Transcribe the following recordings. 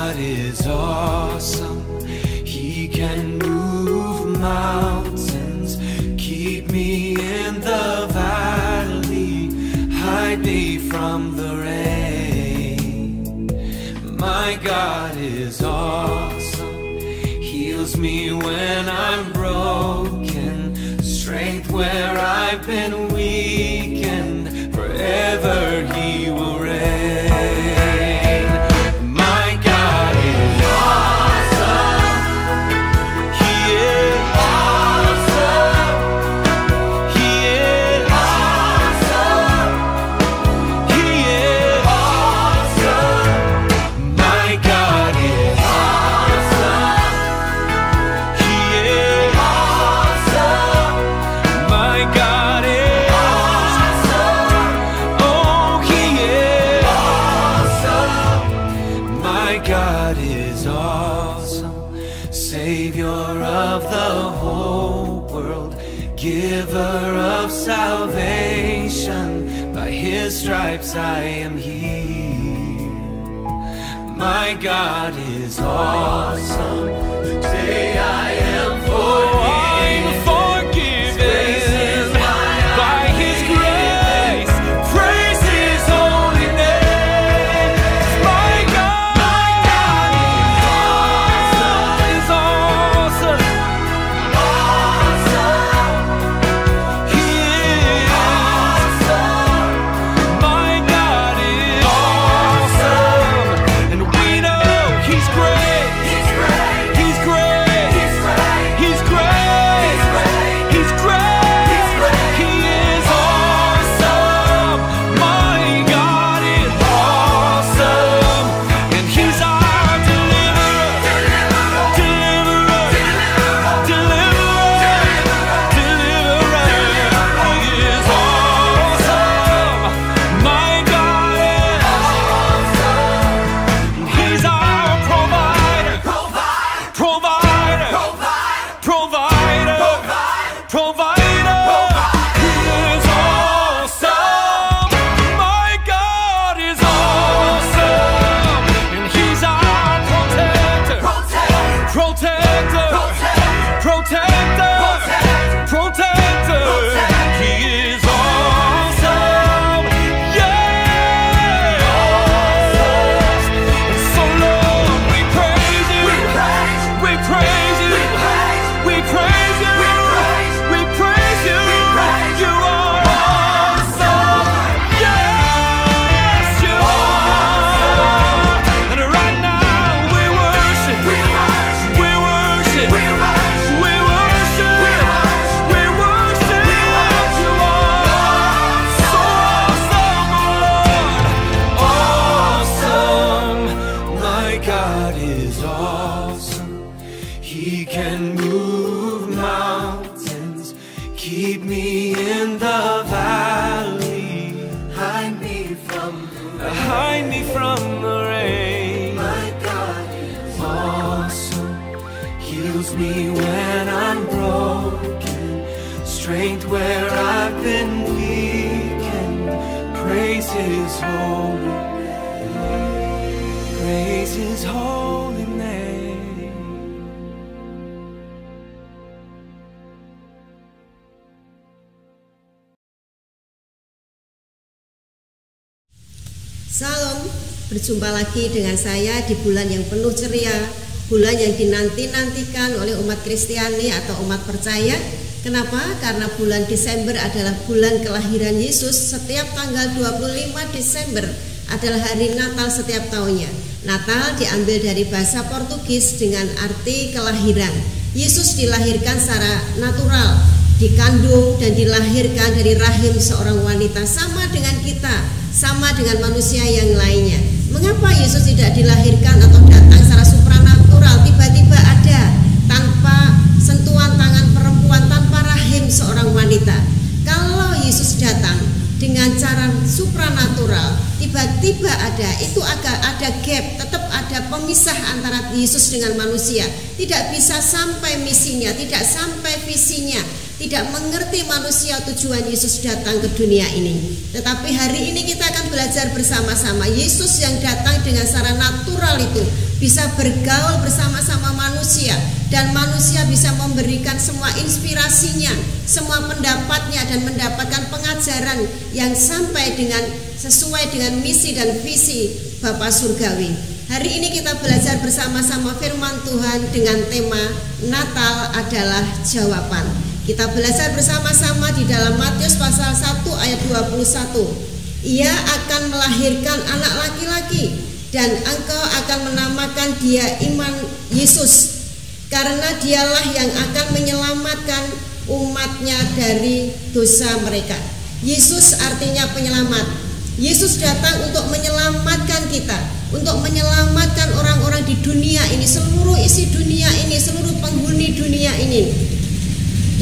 God is awesome. He can move mountains, keep me in the valley, hide me from the rain. My God is awesome. Heals me when I'm broken, strength where I've been weakened. Forever He will reign. My God is awesome. He is awesome. He is awesome. He is awesome. My God is awesome. He is awesome. My God is awesome. Oh, He is awesome. My God is awesome. Savior of the whole world, giver of salvation. By His stripes I am healed. My God is awesome. Today I am forgiven. By His grace, praise His holy name. My God is awesome. He is awesome. My God is awesome. And we know He's great. He's great. He's great. He's great. He's great. He's great. He is awesome. My God is awesome. And He's our deliverer. Deliverer. Deliverer. He is awesome. My God is awesome. He's our provider. Provider. He is awesome. My God is awesome. And He's our protector. Protector. He is awesome. Yes. And so Lord, we praise You. We praise You. We praise You. We praise You. You are awesome. Yes, You are. And right now we worship. We worship. We worship. You are so awesome, Lord. Awesome. My God is awesome. He can move mountains, keep me in the valley, hide me from the rain. My God is awesome. Heals me when I'm broken, strength where I've been weakened. Praise His holy name. Praise His holy name. Salam, berjumpa lagi dengan saya di bulan yang penuh ceria, bulan yang dinanti-nantikan oleh umat Kristiani atau umat percaya. Kenapa? Karena bulan Desember adalah bulan kelahiran Yesus. Setiap tanggal 25 Desember adalah hari Natal setiap tahunnya. Natal diambil dari bahasa Portugis dengan arti kelahiran. Yesus dilahirkan secara natural, dikandung dan dilahirkan dari rahim seorang wanita, sama dengan kita, sama dengan manusia yang lainnya. Mengapa Yesus tidak dilahirkan atau datang secara supranatural, tiba-tiba ada tanpa sentuhan tangan perempuan, tanpa rahim seorang wanita? Kalau Yesus datang dengan cara supranatural, tiba-tiba ada, itu agak ada gap, tetap ada pemisah antara Yesus dengan manusia. Tidak bisa sampai misinya, tidak sampai visinya, tidak mengerti manusia tujuan Yesus datang ke dunia ini. Tetapi hari ini kita akan belajar bersama-sama Yesus yang datang dengan secara natural itu bisa bergaul bersama-sama manusia, dan manusia bisa memberikan semua inspirasinya, semua pendapatnya, dan mendapatkan pengajaran yang sampai dengan sesuai dengan misi dan visi Bapa Surgawi. Hari ini kita belajar bersama-sama firman Tuhan dengan tema Natal adalah jawaban. Kita belajar bersama-sama di dalam Matius pasal 1 ayat 21. Ia akan melahirkan anak laki-laki, dan engkau akan menamakan dia Iman Yesus, karena dialah yang akan menyelamatkan umatnya dari dosa mereka. Yesus artinya penyelamat. Yesus datang untuk menyelamatkan kita, untuk menyelamatkan orang-orang di dunia ini, seluruh isi dunia ini, seluruh penghuni dunia ini.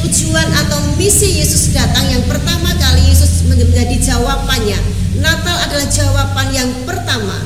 Tujuan atau misi Yesus datang yang pertama kali, Yesus menjadi jawabannya. Natal adalah jawaban yang pertama.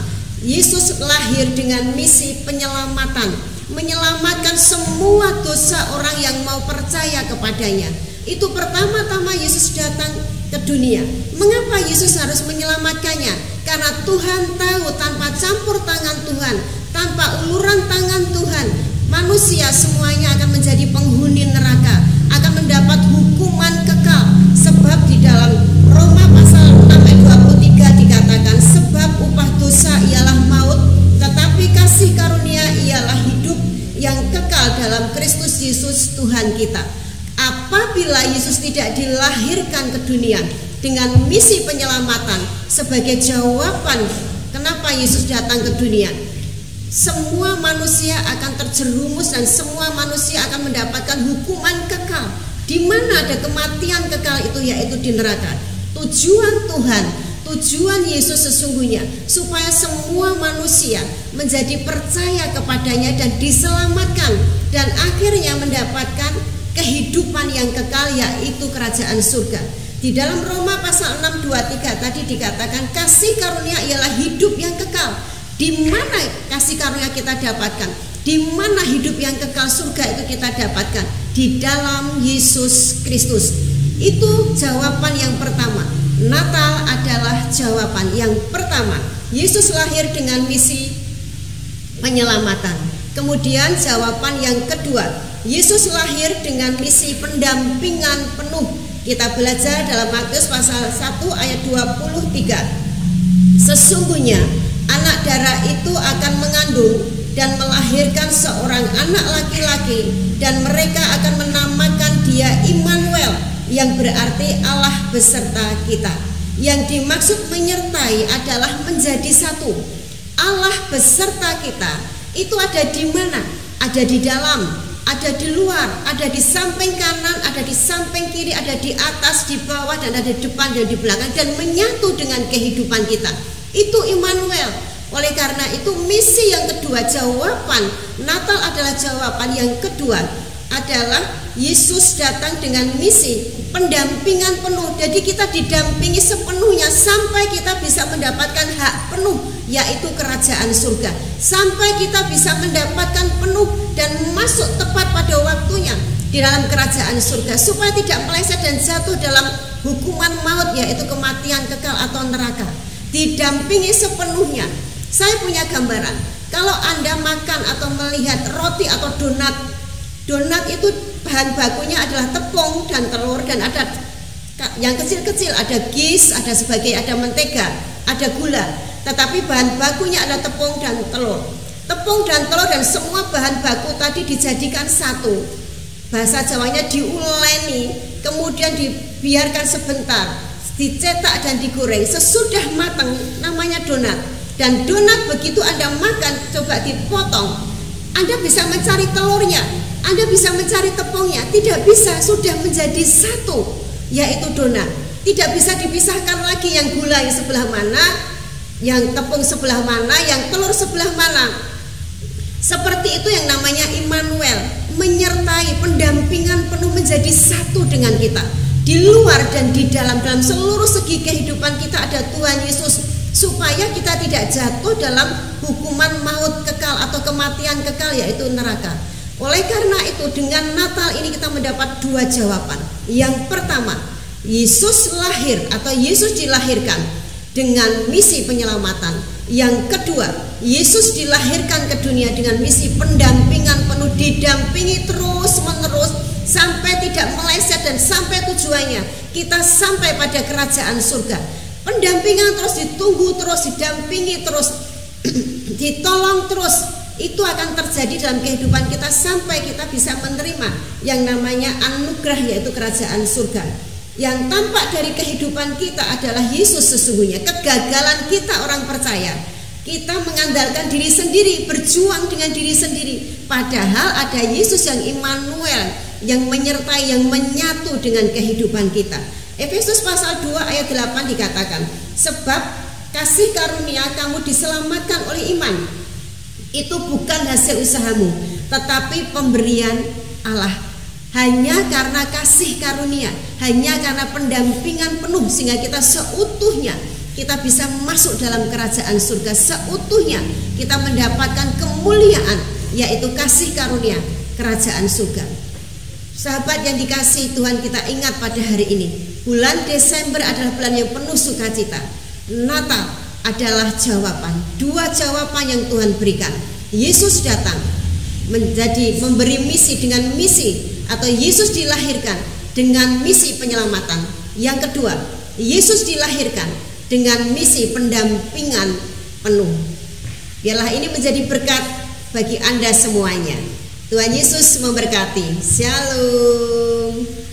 Yesus lahir dengan misi penyelamatan, menyelamatkan semua dosa orang yang mau percaya kepadanya. Itu pertama-tama Yesus datang ke dunia. Mengapa Yesus harus menyelamatkannya? Karena Tuhan tahu tanpa campur tangan Tuhan, tanpa uluran tangan Tuhan, manusia semuanya akan menjadi penghuni neraka, akan mendapat hukuman kekal. Sebab di dalam Roma pasal 6 ayat 23 dikatakan, sebab upah dosa ialah maut, tetapi kasih karunia ialah hidup yang kekal dalam Kristus Yesus Tuhan kita. Apabila Yesus tidak dilahirkan ke dunia dengan misi penyelamatan sebagai jawaban kenapa Yesus datang ke dunia, semua manusia akan terjerumus dan semua manusia akan mendapatkan hukuman kekal. Di mana ada kematian kekal itu, yaitu di neraka. Tujuan Tuhan, tujuan Yesus sesungguhnya supaya semua manusia menjadi percaya kepadanya dan diselamatkan, dan akhirnya mendapatkan kehidupan yang kekal, yaitu kerajaan surga. Di dalam Roma pasal 6:23 tadi dikatakan kasih karunia ialah hidup yang kekal. Di mana kasih karunia kita dapatkan? Di mana hidup yang kekal surga itu kita dapatkan? Di dalam Yesus Kristus. Itu jawaban yang pertama. Natal adalah jawaban yang pertama. Yesus lahir dengan misi penyelamatan. Kemudian jawaban yang kedua, Yesus lahir dengan misi pendampingan penuh. Kita belajar dalam Matius pasal 1 ayat 23. Sesungguhnya anak darah itu akan mengandung dan melahirkan seorang anak laki-laki, dan mereka akan menamakan dia Immanuel, yang berarti Allah beserta kita. Yang dimaksud menyertai adalah menjadi satu. Allah beserta kita itu ada di mana? Ada di dalam, ada di luar, ada di samping kanan, ada di samping kiri, ada di atas, di bawah, dan ada di depan dan di belakang, dan menyatu dengan kehidupan kita. Itu Immanuel. Oleh karena itu misi yang kedua, jawaban Natal adalah jawaban yang kedua adalah Yesus datang dengan misi pendampingan penuh. Jadi kita didampingi sepenuhnya sampai kita bisa mendapatkan hak penuh, yaitu kerajaan surga. Sampai kita bisa mendapatkan penuh dan masuk tepat pada waktunya di dalam kerajaan surga, supaya tidak meleset dan jatuh dalam hukuman maut, yaitu kematian kekal atau neraka. Didampingi sepenuhnya. Saya punya gambaran, kalau Anda makan atau melihat roti atau donat, donat itu bahan bakunya adalah tepung dan telur, dan ada yang kecil-kecil, ada yeast, ada ada mentega, ada gula. Tetapi bahan bakunya adalah tepung dan telur. Tepung dan telur dan semua bahan baku tadi dijadikan satu. Bahasa Jawanya diuleni, kemudian dibiarkan sebentar, dicetak dan digoreng. Sesudah matang namanya donat. Dan donat begitu Anda makan, coba dipotong, Anda bisa mencari telurnya, Anda bisa mencari tepungnya. Tidak bisa, sudah menjadi satu, yaitu donat. Tidak bisa dipisahkan lagi yang gula yang sebelah mana, yang tepung sebelah mana, yang telur sebelah mana. Seperti itu yang namanya Immanuel, menyertai, pendampingan penuh, menjadi satu dengan kita. Di luar dan di dalam seluruh segi kehidupan kita ada Tuhan Yesus, supaya kita tidak jatuh dalam hukuman maut kekal atau kematian kekal, yaitu neraka. Oleh karena itu dengan Natal ini kita mendapat dua jawaban. Yang pertama, Yesus lahir atau Yesus dilahirkan dengan misi penyelamatan. Yang kedua, Yesus dilahirkan ke dunia dengan misi pendampingan penuh, didampingi terus menerus sampai tidak meleset dan sampai tujuannya kita sampai pada kerajaan surga. Pendampingan terus, ditunggu terus, didampingi terus, ditolong terus, itu akan terjadi dalam kehidupan kita sampai kita bisa menerima yang namanya anugerah, yaitu kerajaan surga. Yang tampak dari kehidupan kita adalah Yesus sesungguhnya. Kegagalan kita orang percaya, kita mengandalkan diri sendiri, berjuang dengan diri sendiri, padahal ada Yesus yang Immanuel, yang menyertai, yang menyatu dengan kehidupan kita. Efesus pasal 2 ayat 8 dikatakan, sebab kasih karunia kamu diselamatkan oleh iman. Itu bukan hasil usahamu, tetapi pemberian Allah. Hanya karena kasih karunia, hanya karena pendampingan penuh, sehingga kita seutuhnya kita bisa masuk dalam kerajaan surga. Seutuhnya kita mendapatkan kemuliaan, yaitu kasih karunia kerajaan surga. Sahabat yang dikasihi Tuhan, kita ingat pada hari ini, bulan Desember adalah bulan yang penuh sukacita. Natal adalah jawaban, dua jawaban yang Tuhan berikan. Yesus datang memberi misi dengan misi, atau Yesus dilahirkan dengan misi penyelamatan. Yang kedua, Yesus dilahirkan dengan misi pendampingan penuh. Biarlah ini menjadi berkat bagi Anda semuanya. Tuhan Yesus memberkati. Shalom.